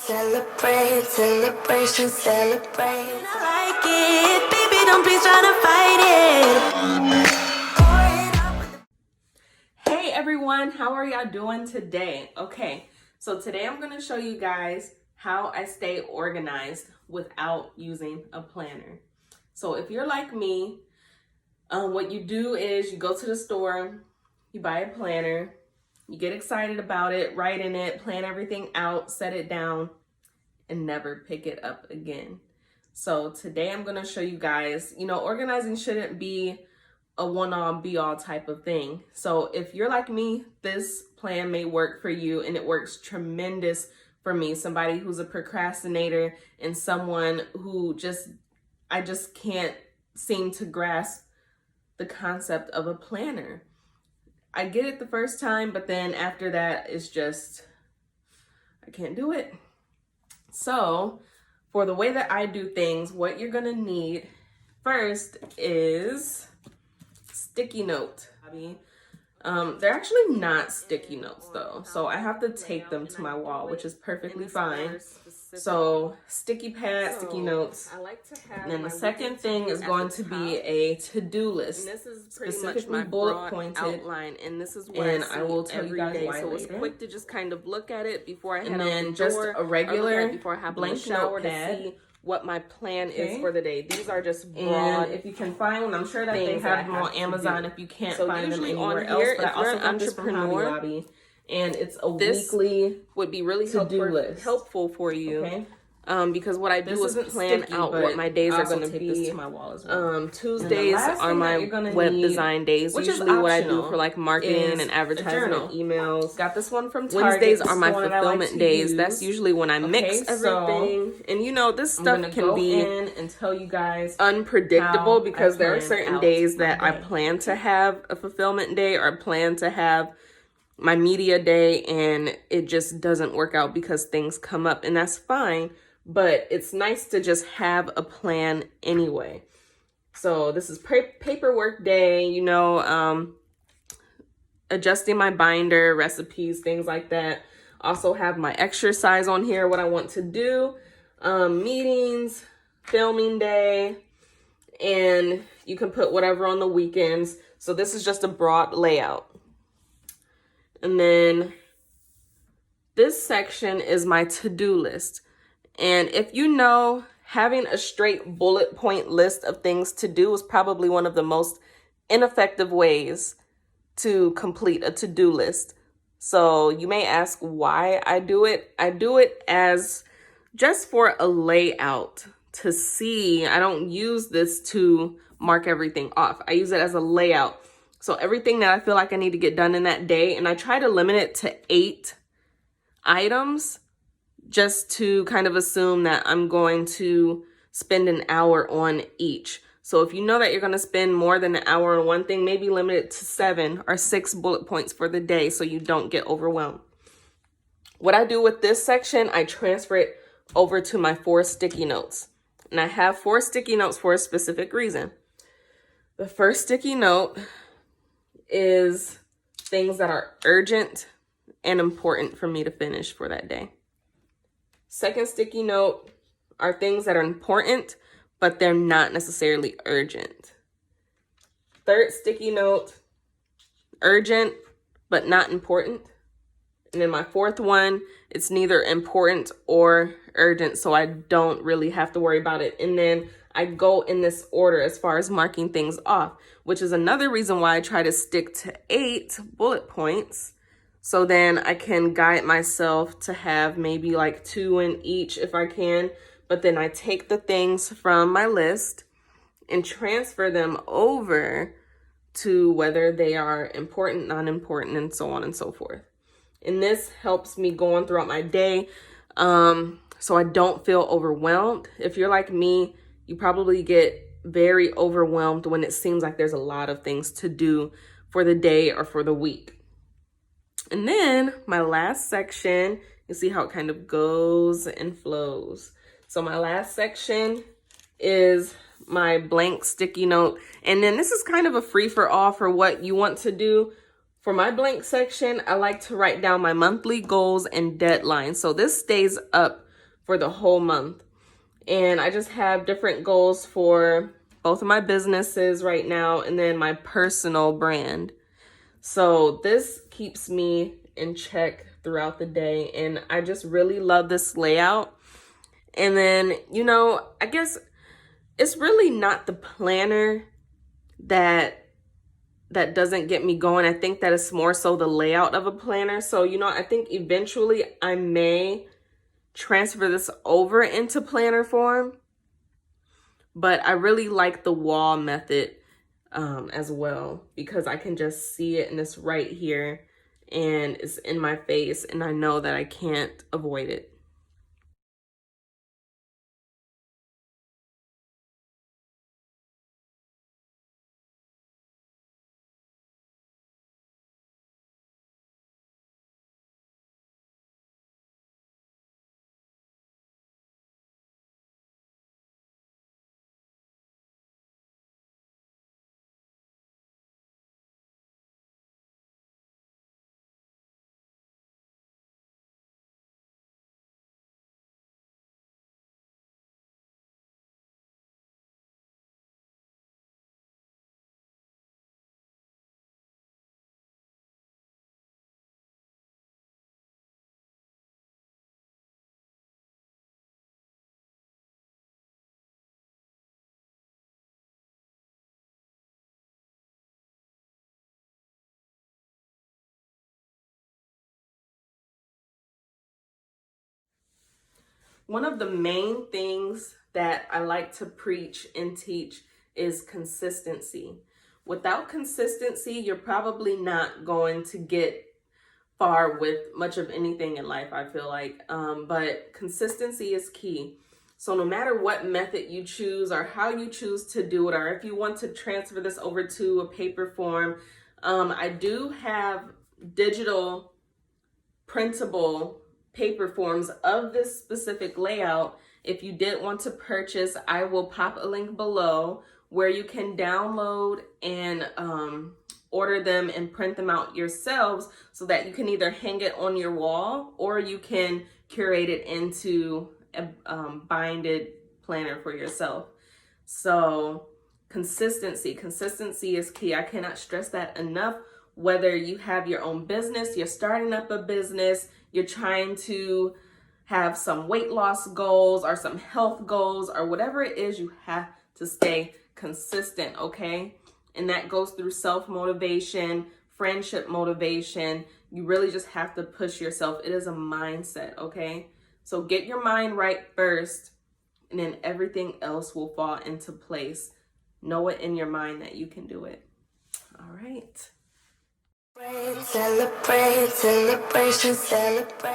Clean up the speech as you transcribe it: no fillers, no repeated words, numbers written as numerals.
Celebrate, celebration, celebrate. I like it, baby, don't please try to fight it. Hey everyone, how are y'all doing today? Okay, so today I'm gonna show you guys how I stay organized without using a planner. So if you're like me, what you do is you go to the store, you buy a planner, you get excited about it, write in it, plan everything out, set it down, and never pick it up again. So today I'm gonna show you guys, organizing shouldn't be a one-all be-all type of thing. So if you're like me, this plan may work for you, and it works tremendous for me, somebody who's a procrastinator and someone who I just can't seem to grasp the concept of a planner. I get it the first time, but then after that, it's just, I can't do it. So for the way that I do things, what you're gonna need first is sticky note. They're actually not sticky notes though, so I have to tape them to my wall, which is perfectly fine. So sticky pads, sticky notes, and then the second thing is going to be a to-do list. And this is specifically bullet pointed outline, and this is what and I will tell you guys why so later. It's quick to just kind of look at it before I head And out then the just door, a regular before I hop in blank the shower notepad. to see what my plan Okay. is for the day. These are just broad. And if you can find one, I'm sure that they things that have them I on have to Amazon do. if you can't So find them usually on anywhere else. here, But I if you're also an got this from Hobby entrepreneur, Lobby, and it's a this weekly would be really to-do list. helpful for you. Okay. Because what I do is isn't plan sticky, out but what my days I are also going to tape this be. to my wall as well. Tuesdays last are thing my that you're gonna web need, design days. which is Usually what I do optional, for like marketing is and a advertising journal. and emails. Got this one from Target. Wednesdays This are is my the one that I like fulfillment to days. use. That's usually when I mix everything. And this I'm stuff gonna can go be in and tell you guys unpredictable how because I there are plan certain out days my that I day. plan to have a fulfillment day or plan to have my media day, and it just doesn't work out because things come up, and that's fine. But it's nice to just have a plan anyway. So this is paperwork day, adjusting my binder, recipes, things like that. Also have my exercise on here, what I want to do, meetings, filming day, and you can put whatever on the weekends. So this is just a broad layout. And then this section is my to-do list. And if having a straight bullet point list of things to do is probably one of the most ineffective ways to complete a to-do list. So you may ask why I do it. I do it as just for a layout to see. I don't use this to mark everything off. I use it as a layout. So everything that I feel like I need to get done in that day, and I try to limit it to 8 items, just to kind of assume that I'm going to spend an hour on each. So if you know that you're going to spend more than an hour on one thing, maybe limit it to 7 or 6 bullet points for the day so you don't get overwhelmed. What I do with this section, I transfer it over to my 4 sticky notes. And I have 4 sticky notes for a specific reason. The first sticky note is things that are urgent and important for me to finish for that day. Second sticky note are things that are important, but they're not necessarily urgent. Third sticky note, urgent, but not important. And then my fourth one, it's neither important or urgent, so I don't really have to worry about it. And then I go in this order as far as marking things off, which is another reason why I try to stick to 8 bullet points. So then I can guide myself to have maybe like 2 in each if I can. But then I take the things from my list and transfer them over to whether they are important, non-important, and so on and so forth. And this helps me go on throughout my day so I don't feel overwhelmed. If you're like me, you probably get very overwhelmed when it seems like there's a lot of things to do for the day or for the week. And then my last section, you see how it kind of goes and flows. So my last section is my blank sticky note. And then this is kind of a free for all for what you want to do. For my blank section, I like to write down my monthly goals and deadlines. So this stays up for the whole month. And I just have different goals for both of my businesses right now and then my personal brand. So this keeps me in check throughout the day, and I just really love this layout. And then, you know, I guess it's really not the planner that doesn't get me going. I think that it's more so the layout of a planner. So, you know, I think eventually I may transfer this over into planner form, but I really like the wall method as well, because I can just see it and it's right here and it's in my face and I know that I can't avoid it. One of the main things that I like to preach and teach is consistency. Without consistency, you're probably not going to get far with much of anything in life, I feel like. But consistency is key. So no matter what method you choose or how you choose to do it, or if you want to transfer this over to a paper form, I do have digital printable paper forms of this specific layout. If you did want to purchase, I will pop a link below where you can download and order them and print them out yourselves, so that you can either hang it on your wall or you can curate it into a binded planner for yourself. So consistency is key. I cannot stress that enough. Whether you have your own business, you're starting up a business, you're trying to have some weight loss goals or some health goals or whatever it is, you have to stay consistent, okay? And that goes through self-motivation, friendship motivation. You really just have to push yourself. It is a mindset, okay? So get your mind right first, and then everything else will fall into place. Know it in your mind that you can do it. All right. Celebrate, celebration, celebrate.